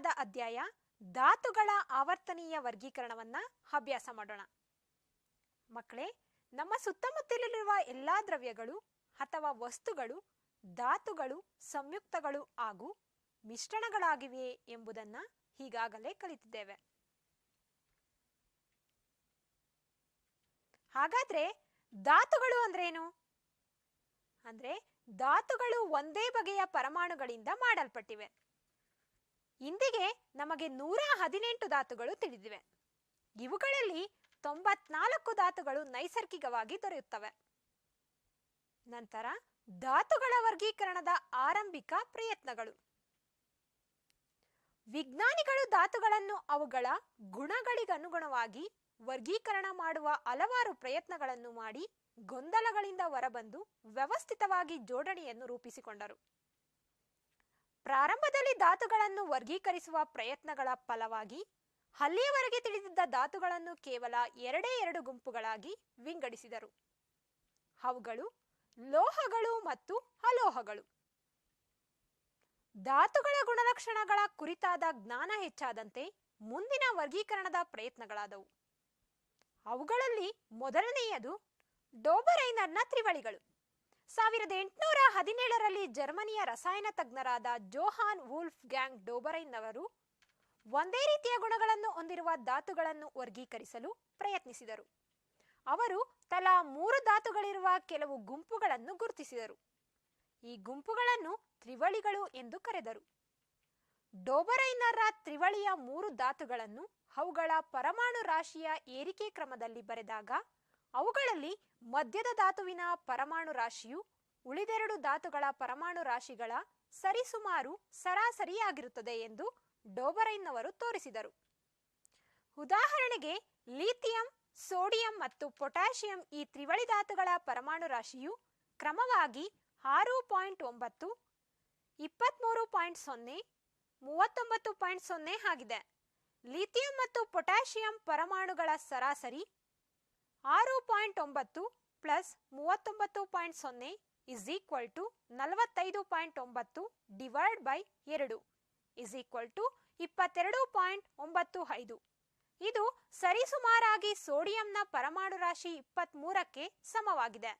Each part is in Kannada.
ಮುಂದಿನದಾದ ಅಧ್ಯಾಯ ಧಾತುಗಳ ಆವರ್ತನೀಯ ವರ್ಗೀಕರಣವನ್ನ ಅಭ್ಯಾಸ ಮಾಡೋಣ. ಮಕ್ಕಳೇ, ನಮ್ಮ ಸುತ್ತಮುತ್ತಲಿರುವ ಎಲ್ಲಾ ದ್ರವ್ಯಗಳು ಅಥವಾ ವಸ್ತುಗಳು ಧಾತುಗಳು, ಸಂಯುಕ್ತಗಳು ಹಾಗೂ ಮಿಶ್ರಣಗಳಾಗಿವೆ ಎಂಬುದನ್ನ ಈಗಾಗಲೇ ಕಲಿತಿದ್ದೇವೆ. ಹಾಗಾದ್ರೆ ಧಾತುಗಳು ಅಂದ್ರೇನು? ಅಂದ್ರೆ ಧಾತುಗಳು ಒಂದೇ ಬಗೆಯ ಪರಮಾಣುಗಳಿಂದ ಮಾಡಲ್ಪಟ್ಟಿವೆ. ಇಂದಿಗೆ ನಮಗೆ 118 ಧಾತುಗಳು ತಿಳಿದಿವೆ. ಇವುಗಳಲ್ಲಿ 94 ಧಾತುಗಳು ನೈಸರ್ಗಿಕವಾಗಿ ದೊರೆಯುತ್ತವೆ. ನಂತರ ಧಾತುಗಳ ವರ್ಗೀಕರಣದ ಆರಂಭಿಕ ಪ್ರಯತ್ನಗಳು. ವಿಜ್ಞಾನಿಗಳು ಧಾತುಗಳನ್ನು ಅವುಗಳ ಗುಣಗಳಿಗನುಗುಣವಾಗಿ ವರ್ಗೀಕರಣ ಮಾಡುವ ಹಲವಾರು ಪ್ರಯತ್ನಗಳನ್ನು ಮಾಡಿ ಗೊಂದಲಗಳಿಂದ ಹೊರಬಂದು ವ್ಯವಸ್ಥಿತವಾಗಿ ಜೋಡಣೆಯನ್ನು ರೂಪಿಸಿಕೊಂಡರು. ಪ್ರಾರಂಭದಲ್ಲಿ ಧಾತುಗಳನ್ನು ವರ್ಗೀಕರಿಸುವ ಪ್ರಯತ್ನಗಳ ಫಲವಾಗಿ ಅಲ್ಲಿಯವರೆಗೆ ತಿಳಿದಿದ್ದ ಧಾತುಗಳನ್ನು ಕೇವಲ 2 ಗುಂಪುಗಳಾಗಿ ವಿಂಗಡಿಸಿದರು. ಅವುಗಳು ಲೋಹಗಳು ಮತ್ತು ಅಲೋಹಗಳು. ಧಾತುಗಳ ಗುಣಲಕ್ಷಣಗಳ ಕುರಿತಾದ ಜ್ಞಾನ ಹೆಚ್ಚಾದಂತೆ ಮುಂದಿನ ವರ್ಗೀಕರಣದ ಪ್ರಯತ್ನಗಳಾದವು. ಅವುಗಳಲ್ಲಿ ಮೊದಲನೆಯದು ಡೋಬರೈನರ್ನ ತ್ರಿವಳಿಗಳು. 1817ರಲ್ಲಿ ಜರ್ಮನಿಯ ರಸಾಯನ ತಜ್ಞರಾದ ಜೋಹಾನ್ ವೂಲ್ಫ್ ಗ್ಯಾಂಗ್ ಡೋಬರೈನ್ ಅವರು ಒಂದೇ ರೀತಿಯ ಗುಣಗಳನ್ನು ಹೊಂದಿರುವ ಧಾತುಗಳನ್ನು ವರ್ಗೀಕರಿಸಲು ಪ್ರಯತ್ನಿಸಿದರು. ಅವರು ತಲಾ 3 ಧಾತುಗಳಿರುವ ಕೆಲವು ಗುಂಪುಗಳನ್ನು ಗುರುತಿಸಿದರು. ಈ ಗುಂಪುಗಳನ್ನು ತ್ರಿವಳಿಗಳು ಎಂದು ಕರೆದರು. ಡೋಬರೈನರ ತ್ರಿವಳಿಯ 3 ಧಾತುಗಳನ್ನು ಅವುಗಳ ಪರಮಾಣು ರಾಶಿಯ ಏರಿಕೆ ಕ್ರಮದಲ್ಲಿ ಬರೆದಾಗ ಅವುಗಳಲ್ಲಿ ಮಧ್ಯದ ಧಾತುವಿನ ಪರಮಾಣು ರಾಶಿಯು ಉಳಿದೆರಡು ಧಾತುಗಳ ಪರಮಾಣು ರಾಶಿಗಳ ಸರಿಸುಮಾರು ಸರಾಸರಿಯಾಗಿರುತ್ತದೆ ಎಂದು ಡೋಬರೈನ್ ಅವರು ತೋರಿಸಿದರು. ಉದಾಹರಣೆಗೆ ಲಿಥಿಯಂ, ಸೋಡಿಯಂ ಮತ್ತು ಪೊಟ್ಯಾಷಿಯಂ ಈ ತ್ರಿವಳಿ ಧಾತುಗಳ ಪರಮಾಣು ರಾಶಿಯು ಕ್ರಮವಾಗಿ 6.9, 23.0, 39.0 ಆಗಿದೆ. ಲಿಥಿಯಂ ಮತ್ತು ಪೊಟ್ಯಾಷಿಯಂ ಪರಮಾಣುಗಳ ಸರಾಸರಿ 6.9 plus 39.0 is equal to 45.9 divided by 2 is equal to 22.95. ಇದು ಸರಿಸುಮಾರಾಗಿ ಸೋಡಿಯಂನ ಪರಮಾಣು ರಾಶಿ 23ಕ್ಕೆ ಸಮವಾಗಿದೆ.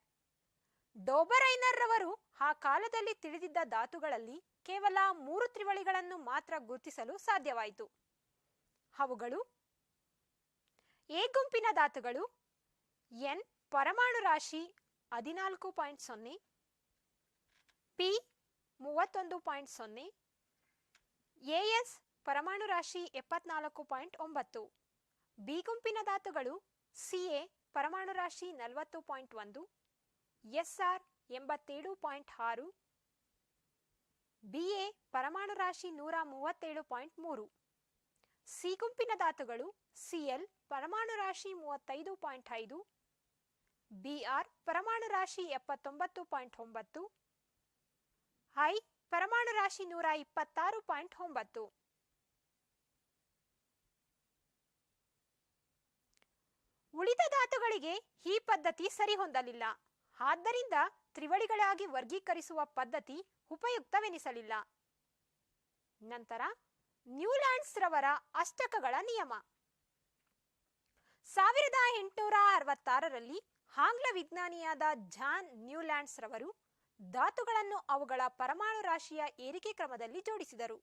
ಡೋಬರೈನರ್ ರವರು ಆ ಕಾಲದಲ್ಲಿ ತಿಳಿದಿದ್ದ ಧಾತುಗಳಲ್ಲಿ ಕೇವಲ 3 ತ್ರಿವಳಿಗಳನ್ನು ಮಾತ್ರ ಗುರುತಿಸಲು ಸಾಧ್ಯವಾಯಿತು. ಅವುಗಳು ಎ ಗುಂಪಿನ ಧಾತುಗಳು ಎನ್ ಪರಮಾಣು ರಾಶಿ 14.0, ಪಿ 31.0, ಎಎಸ್ ಪರಮಾಣು ರಾಶಿ 74.9. ಬಿ ಗುಂಪಿನ ಧಾತುಗಳು ಸಿಎ ಪರಮಾಣು ರಾಶಿ 40.1, ಎಸ್ಆರ್ 87.6, ಬಿಎ ಪರಮಾಣು ರಾಶಿ 137.3. ಸಿ ಗುಂಪಿನ ಧಾತುಗಳು ಸಿಎಲ್ ಪರಮಾಣು ರಾಶಿ 35.5, ಬಿಆರ್ ಪರಮಾಣು ರಾಶಿ 79.9, ಐ ಪರಮಾಣು ರಾಶಿ 126.9. ಉಳಿದ ಧಾತುಗಳಿಗೆ ಈ ಪದ್ಧತಿ ಸರಿಹೊಂದಲಿಲ್ಲ. ಆದ್ದರಿಂದ ತ್ರಿವಳಿಗಳಾಗಿ ವರ್ಗೀಕರಿಸುವ ಪದ್ಧತಿ ಉಪಯುಕ್ತವೆನಿಸಲಿಲ್ಲ. ನಂತರ ನ್ಯೂಲ್ಯಾಂಡ್ಸ್ ರವರ ಅಷ್ಟಕಗಳ ನಿಯಮ. 1866ರಲ್ಲಿ ಆಂಗ್ಲ ವಿಜ್ಞಾನಿಯಾದ ಜಾನ್ ನ್ಯೂಲ್ಯಾಂಡ್ಸ್ ರವರು ಧಾತುಗಳನ್ನು ಅವುಗಳ ಪರಮಾಣು ರಾಶಿಯ ಏರಿಕೆ ಕ್ರಮದಲ್ಲಿ ಜೋಡಿಸಿದರು.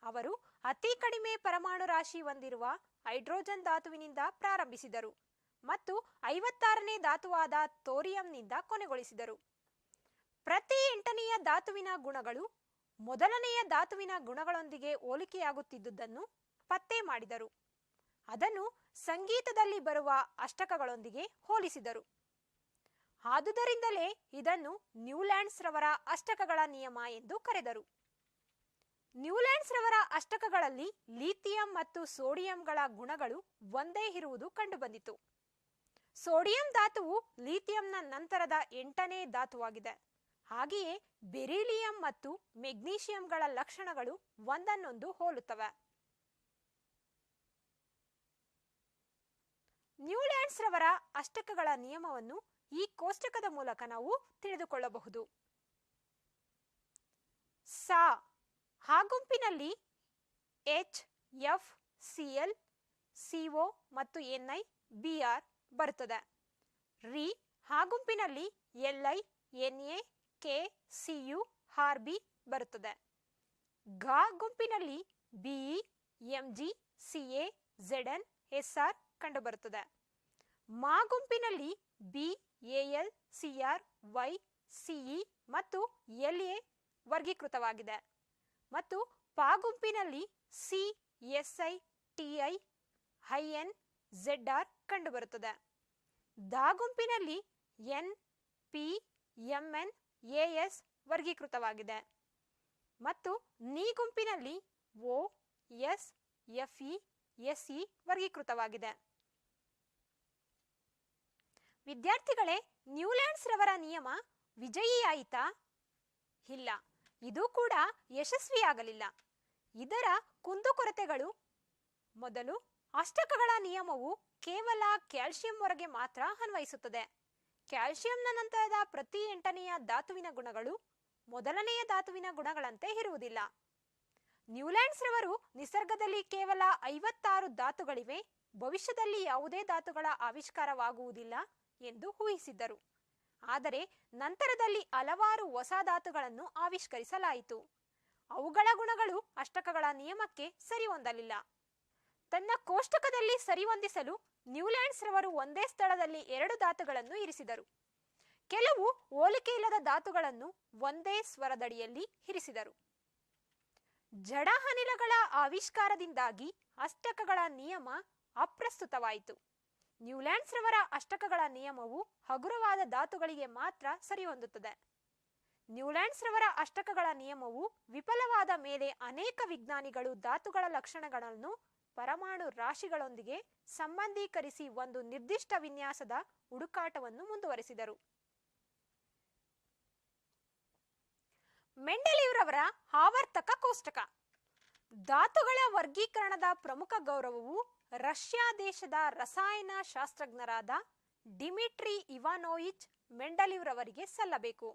ಅವರು ಅತಿ ಕಡಿಮೆ ಪರಮಾಣು ರಾಶಿ ಹೊಂದಿರುವ ಹೈಡ್ರೋಜನ್ ಧಾತುವಿನಿಂದ ಪ್ರಾರಂಭಿಸಿದರು ಮತ್ತು 56ನೇ ಧಾತುವಾದ ಥೋರಿಯಂನಿಂದ ಕೊನೆಗೊಳಿಸಿದರು. ಪ್ರತಿ 8ನೆಯ ಧಾತುವಿನ ಗುಣಗಳು ಮೊದಲನೆಯ ಧಾತುವಿನ ಗುಣಗಳೊಂದಿಗೆ ಹೋಲಿಕೆಯಾಗುತ್ತಿದ್ದುದನ್ನು ಪತ್ತೆ ಮಾಡಿದರು. ಅದನ್ನು ಸಂಗೀತದಲ್ಲಿ ಬರುವ ಅಷ್ಟಕಗಳೊಂದಿಗೆ ಹೋಲಿಸಿದರು. ಆದುದರಿಂದಲೇ ಇದನ್ನು ನ್ಯೂಲ್ಯಾಂಡ್ಸ್ ರವರ ಅಷ್ಟಕಗಳ ನಿಯಮ ಎಂದು ಕರೆದರು. ನ್ಯೂಲ್ಯಾಂಡ್ಸ್ ರವರ ಅಷ್ಟಕಗಳಲ್ಲಿ ಲಿಥಿಯಂ ಮತ್ತು ಸೋಡಿಯಂಗಳ ಗುಣಗಳು ಒಂದೇ ಇರುವುದು ಕಂಡುಬಂದಿತು. ಸೋಡಿಯಂ ಧಾತುವು ಲಿಥಿಯಂನ ನಂತರದ 8ನೇ ಧಾತುವಾಗಿದೆ. ಹಾಗೆಯೇ ಬೆರಿಲಿಯಂ ಮತ್ತು ಮೆಗ್ನೀಷಿಯಂಗಳ ಲಕ್ಷಣಗಳು ಒಂದನ್ನೊಂದು ಹೋಲುತ್ತವೆ. ನ್ಯೂಲ್ಯಾಂಡ್ಸ್ ರವರ ಅಷ್ಟಕಗಳ ನಿಯಮವನ್ನು ಈ ಕೋಷ್ಟಕದ ಮೂಲಕ ನಾವು ತಿಳಿದುಕೊಳ್ಳಬಹುದು. ಸಾ ಆ ಗುಂಪಿನಲ್ಲಿ H F C L CO ಮತ್ತು NI BR ಬರುತ್ತದೆ. ರಿ ಆ ಗುಂಪಿನಲ್ಲಿ LI NA K CU RB ಬರುತ್ತದೆ. ಗ ಗುಂಪಿನಲ್ಲಿ BE MG CA ZN SR ಕಂಡುಬರುತ್ತದೆ. ಮಾ ಗುಂಪಿನಲ್ಲಿ B AL CR Y CE ಮತ್ತು LA ವರ್ಗೀಕೃತವಾಗಿದೆ ಮತ್ತು ಪ ಗುಂಪಿನಲ್ಲಿ C SI TI IN ZR ಕಂಡುಬರುತ್ತದೆ. ದ ಗುಂಪಿನಲ್ಲಿ N P MN AS ವರ್ಗೀಕೃತವಾಗಿದೆ ಮತ್ತು ನಿ ಗುಂಪಿನಲ್ಲಿ O S FE SE ವರ್ಗೀಕೃತವಾಗಿದೆ. ವಿದ್ಯಾರ್ಥಿಗಳೇ, ನ್ಯೂಲ್ಯಾಂಡ್ಸ್ ರವರ ನಿಯಮ ವಿಜಯಿಯಾಯಿತಾ? ಇಲ್ಲ, ಇದು ಕೂಡ ಯಶಸ್ವಿಯಾಗಲಿಲ್ಲ. ಇದರ ಕುಂದುಕೊರತೆಗಳು: ಮೊದಲು, ಅಷ್ಟಕಗಳ ನಿಯಮವು ಕೇವಲ ಕ್ಯಾಲ್ಸಿಯಂ ಹೊರಗೆ ಮಾತ್ರ ಅನ್ವಯಿಸುತ್ತದೆ. ಕ್ಯಾಲ್ಸಿಯಂನ ನಂತರದ ಪ್ರತಿ 8ನೆಯ ಧಾತುವಿನ ಗುಣಗಳು ಮೊದಲನೆಯ ಧಾತುವಿನ ಗುಣಗಳಂತೆ ಇರುವುದಿಲ್ಲ. ನ್ಯೂಲ್ಯಾಂಡ್ಸ್ ರವರು ನಿಸರ್ಗದಲ್ಲಿ ಕೇವಲ 56 ಧಾತುಗಳಿವೆ, ಭವಿಷ್ಯದಲ್ಲಿ ಯಾವುದೇ ಧಾತುಗಳ ಆವಿಷ್ಕಾರವಾಗುವುದಿಲ್ಲ ಎಂದು ಊಹಿಸಿದ್ದರು. ಆದರೆ ನಂತರದಲ್ಲಿ ಹಲವಾರು ಹೊಸ ಧಾತುಗಳನ್ನು ಆವಿಷ್ಕರಿಸಲಾಯಿತು. ಅವುಗಳ ಗುಣಗಳು ಅಷ್ಟಕಗಳ ನಿಯಮಕ್ಕೆ ಸರಿಹೊಂದಲಿಲ್ಲ. ತನ್ನ ಕೋಷ್ಟಕದಲ್ಲಿ ಸರಿಹೊಂದಿಸಲು ನ್ಯೂಲ್ಯಾಂಡ್ಸ್ ರವರು ಒಂದೇ ಸ್ಥಳದಲ್ಲಿ 2 ಧಾತುಗಳನ್ನು ಇರಿಸಿದರು. ಕೆಲವು ಹೋಲಿಕೆಯಿಲ್ಲದ ಧಾತುಗಳನ್ನು ಒಂದೇ ಸ್ವರದಡಿಯಲ್ಲಿ ಇರಿಸಿದರು. ಜಡ ಅನಿಲಗಳ ಆವಿಷ್ಕಾರದಿಂದಾಗಿ ಅಷ್ಟಕಗಳ ನಿಯಮ ಅಪ್ರಸ್ತುತವಾಯಿತು. ನ್ಯೂಲ್ಯಾಂಡ್ಸ್ ರವರ ಅಷ್ಟಕಗಳ ನಿಯಮವು ಹಗುರವಾದ ಧಾತುಗಳಿಗೆ ಮಾತ್ರ ಸರಿಹೊಂದುತ್ತದೆ. ನ್ಯೂಲ್ಯಾಂಡ್ಸ್ ರವರ ಅಷ್ಟಕಗಳ ನಿಯಮವು ವಿಫಲವಾದ ಮೇಲೆ ಅನೇಕ ವಿಜ್ಞಾನಿಗಳು ಧಾತುಗಳ ಲಕ್ಷಣಗಳನ್ನು ಪರಮಾಣು ರಾಶಿಗಳೊಂದಿಗೆ ಸಂಬಂಧೀಕರಿಸಿ ಒಂದು ನಿರ್ದಿಷ್ಟ ವಿನ್ಯಾಸದ ಹುಡುಕಾಟವನ್ನು ಮುಂದುವರೆಸಿದರು. ಮೆಂಡೆಲೀವ್ರವರ ಆವರ್ತಕ ಕೋಷ್ಟಕ. ಧಾತುಗಳ ವರ್ಗೀಕರಣದ ಪ್ರಮುಖ ಗೌರವವು ರಷ್ಯಾ ದೇಶದ ರಸಾಯನ ಶಾಸ್ತ್ರಜ್ಞರಾದ ಡಿಮಿಟ್ರಿ ಇವಾನೋವಿಚ್ ಮೆಂಡೆಲೀವ್ರವರಿಗೆ ಸಲ್ಲಬೇಕು.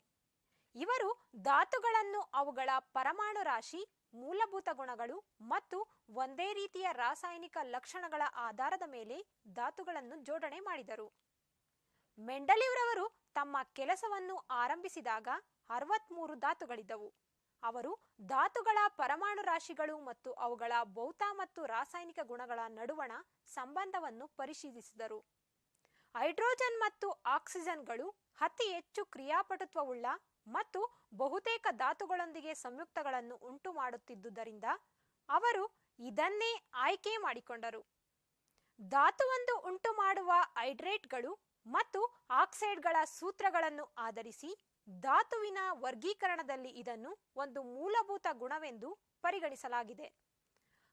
ಇವರು ಧಾತುಗಳನ್ನು ಅವುಗಳ ಪರಮಾಣು ರಾಶಿ, ಮೂಲಭೂತ ಗುಣಗಳು ಮತ್ತು ಒಂದೇ ರೀತಿಯ ರಾಸಾಯನಿಕ ಲಕ್ಷಣಗಳ ಆಧಾರದ ಮೇಲೆ ಧಾತುಗಳನ್ನು ಜೋಡಣೆ ಮಾಡಿದರು. ಮೆಂಡೆಲೀವ್ರವರು ತಮ್ಮ ಕೆಲಸವನ್ನು ಆರಂಭಿಸಿದಾಗ 63 ಧಾತುಗಳಿದ್ದವು. ಅವರು ಧಾತುಗಳ ಪರಮಾಣು ರಾಶಿಗಳು ಮತ್ತು ಅವುಗಳ ಭೌತ ಮತ್ತು ರಾಸಾಯನಿಕ ಗುಣಗಳ ನಡುವಣ ಸಂಬಂಧವನ್ನು ಪರಿಶೀಲಿಸಿದರು. ಹೈಡ್ರೋಜನ್ ಮತ್ತು ಆಕ್ಸಿಜನ್ಗಳು ಅತಿ ಹೆಚ್ಚು ಕ್ರಿಯಾಪಟುತ್ವವುಳ್ಳ ಮತ್ತು ಬಹುತೇಕ ಧಾತುಗಳೊಂದಿಗೆ ಸಂಯುಕ್ತಗಳನ್ನು ಉಂಟು ಮಾಡುತ್ತಿದ್ದುದರಿಂದ ಅವರು ಇದನ್ನೇ ಆಯ್ಕೆ ಮಾಡಿಕೊಂಡರು. ಧಾತುವೊಂದು ಉಂಟು ಮಾಡುವ ಹೈಡ್ರೇಟ್ಗಳು ಮತ್ತು ಆಕ್ಸೈಡ್ಗಳ ಸೂತ್ರಗಳನ್ನು ಆಧರಿಸಿ ಧಾತುವಿನ ವರ್ಗೀಕರಣದಲ್ಲಿ ಇದನ್ನು ಒಂದು ಮೂಲಭೂತ ಗುಣವೆಂದು ಪರಿಗಣಿಸಲಾಗಿದೆ.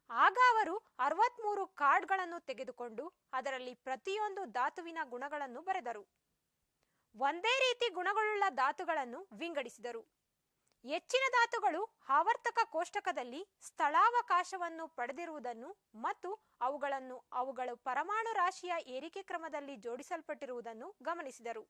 ಆಗ ಅವರು 63 ಕಾರ್ಡ್ಗಳನ್ನು ತೆಗೆದುಕೊಂಡು ಅದರಲ್ಲಿ ಪ್ರತಿಯೊಂದು ಧಾತುವಿನ ಗುಣಗಳನ್ನು ಬರೆದರು. ಒಂದೇ ರೀತಿ ಗುಣಗಳುಳ್ಳ ಧಾತುಗಳನ್ನು ವಿಂಗಡಿಸಿದರು. ಹೆಚ್ಚಿನ ಧಾತುಗಳು ಆವರ್ತಕ ಕೋಷ್ಟಕದಲ್ಲಿ ಸ್ಥಳಾವಕಾಶವನ್ನು ಪಡೆದಿರುವುದನ್ನು ಮತ್ತು ಅವುಗಳು ಪರಮಾಣು ರಾಶಿಯ ಏರಿಕೆ ಕ್ರಮದಲ್ಲಿ ಜೋಡಿಸಲ್ಪಟ್ಟಿರುವುದನ್ನು ಗಮನಿಸಿದರು.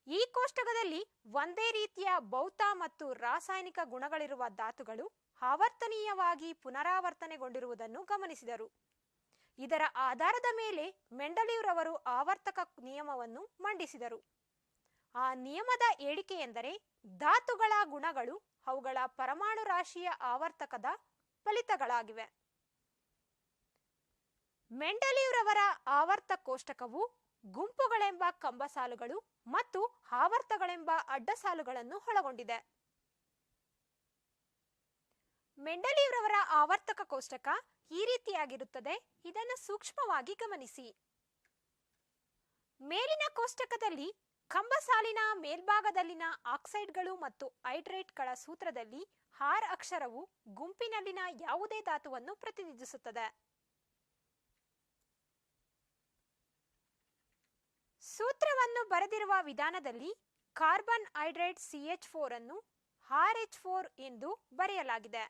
ಈ ಕೋಷ್ಟಕದಲ್ಲಿ ಒಂದೇ ರೀತಿಯ ಭೌತ ಮತ್ತು ರಾಸಾಯನಿಕ ಗುಣಗಳಿರುವ ಧಾತುಗಳು ಆವರ್ತನೀಯವಾಗಿ ಪುನರಾವರ್ತನೆಗೊಂಡಿರುವುದನ್ನು ಗಮನಿಸಿದರು. ಇದರ ಆಧಾರದ ಮೇಲೆ ಮೆಂಡೆಲೀವ್ರವರು ಆವರ್ತಕ ನಿಯಮವನ್ನು ಮಂಡಿಸಿದರು. ಆ ನಿಯಮದ ಹೇಳಿಕೆಯೆಂದರೆ ಧಾತುಗಳ ಗುಣಗಳು ಅವುಗಳ ಪರಮಾಣು ರಾಶಿಯ ಆವರ್ತಕದ ಫಲಿತಗಳಾಗಿವೆ. ಮೆಂಡೆಲೀವ್ರವರ ಆವರ್ತ ಕೋಷ್ಟಕವು ಗುಂಪುಗಳೆಂಬ ಕಂಬಸಾಲುಗಳು ಮತ್ತು ಆವರ್ತಗಳೆಂಬ ಅಡ್ಡಸಾಲುಗಳನ್ನು ಒಳಗೊಂಡಿದೆ. ಮೆಂಡೆಲೀವ್ರವರ ಆವರ್ತಕ ಕೋಷ್ಟಕ ಈ ರೀತಿಯಾಗಿರುತ್ತದೆ. ಇದನ್ನು ಸೂಕ್ಷ್ಮವಾಗಿ ಗಮನಿಸಿ. ಮೇಲಿನ ಕೋಷ್ಟಕದಲ್ಲಿ ಕಂಬಸಾಲಿನ ಮೇಲ್ಭಾಗದಲ್ಲಿನ ಆಕ್ಸೈಡ್ಗಳು ಮತ್ತು ಹೈಡ್ರೇಟ್ಗಳ ಸೂತ್ರದಲ್ಲಿ R ಅಕ್ಷರವು ಗುಂಪಿನಲ್ಲಿನ ಯಾವುದೇ ಧಾತುವನ್ನು ಪ್ರತಿನಿಧಿಸುತ್ತದೆ. ಸೂತ್ರವನ್ನು ಬರೆದಿರುವ ವಿಧಾನದಲ್ಲಿ ಕಾರ್ಬನ್ ಹೈಡ್ರೇಟ್ CH4 ಅನ್ನು RH4 ಎಂದು ಬರೆಯಲಾಗಿದೆ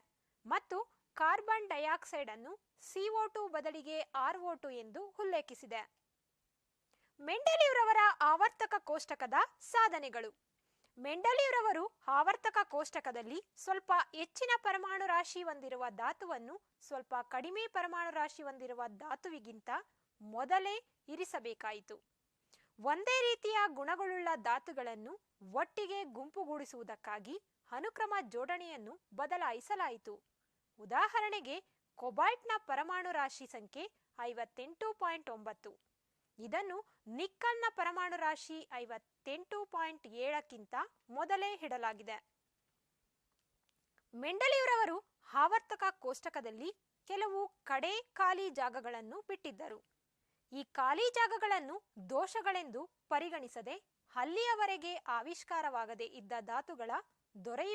ಮತ್ತು ಕಾರ್ಬನ್ ಡೈಆಕ್ಸೈಡ್ ಅನ್ನು CO2 ಬದಲಿಗೆ RO2 ಎಂದು ಉಲ್ಲೇಖಿಸಿದೆ. ಮೆಂಡೆಲೀವ್ರವರ ಆವರ್ತಕ ಕೋಷ್ಟಕದ ಸಾಧನೆಗಳು: ಮೆಂಡಲಿಯವರವರು ಆವರ್ತಕ ಕೋಷ್ಟಕದಲ್ಲಿ ಸ್ವಲ್ಪ ಹೆಚ್ಚಿನ ಪರಮಾಣು ರಾಶಿ ಹೊಂದಿರುವ ಧಾತುವನ್ನು ಸ್ವಲ್ಪ ಕಡಿಮೆ ಪರಮಾಣು ರಾಶಿ ಹೊಂದಿರುವ ಧಾತುವಿಗಿಂತ ಮೊದಲೇ ಇರಿಸಬೇಕಾಯಿತು. ಒಂದೇ ರೀತಿಯ ಗುಣಗಳುಳ್ಳ ಧಾತುಗಳನ್ನು ಒಟ್ಟಿಗೆ ಗುಂಪುಗೂಡಿಸುವುದಕ್ಕಾಗಿ ಅನುಕ್ರಮ ಜೋಡಣೆಯನ್ನು ಬದಲಾಯಿಸಲಾಯಿತು. ಉದಾಹರಣೆಗೆ ಕೊಬಾಲ್ಟ್ನ ಪರಮಾಣು ರಾಶಿ ಸಂಖ್ಯೆ 58.9. ಇದನ್ನು ನಿಕ್ಕಲ್ನ ಪರಮಾಣು ರಾಶಿ 58.7ಕ್ಕಿಂತ ಮೊದಲೇ ಇಡಲಾಗಿದೆ. ಮೆಂಡಲಿಯವರವರು ಆವರ್ತಕ ಕೋಷ್ಟಕದಲ್ಲಿ ಕೆಲವು ಕಡೆ ಖಾಲಿ ಜಾಗಗಳನ್ನು ಬಿಟ್ಟಿದ್ದರು. ಈ ಖಾಲಿ ಜಾಗಗಳನ್ನು ದೋಷಗಳೆಂದು ಪರಿಗಣಿಸದೆ ಅಲ್ಲಿಯವರೆಗೆ ಆವಿಷ್ಕಾರವಾಗದೇ ಇದ್ದ ಧಾತುಗಳ ದೊರೆಯುವಿಕೆ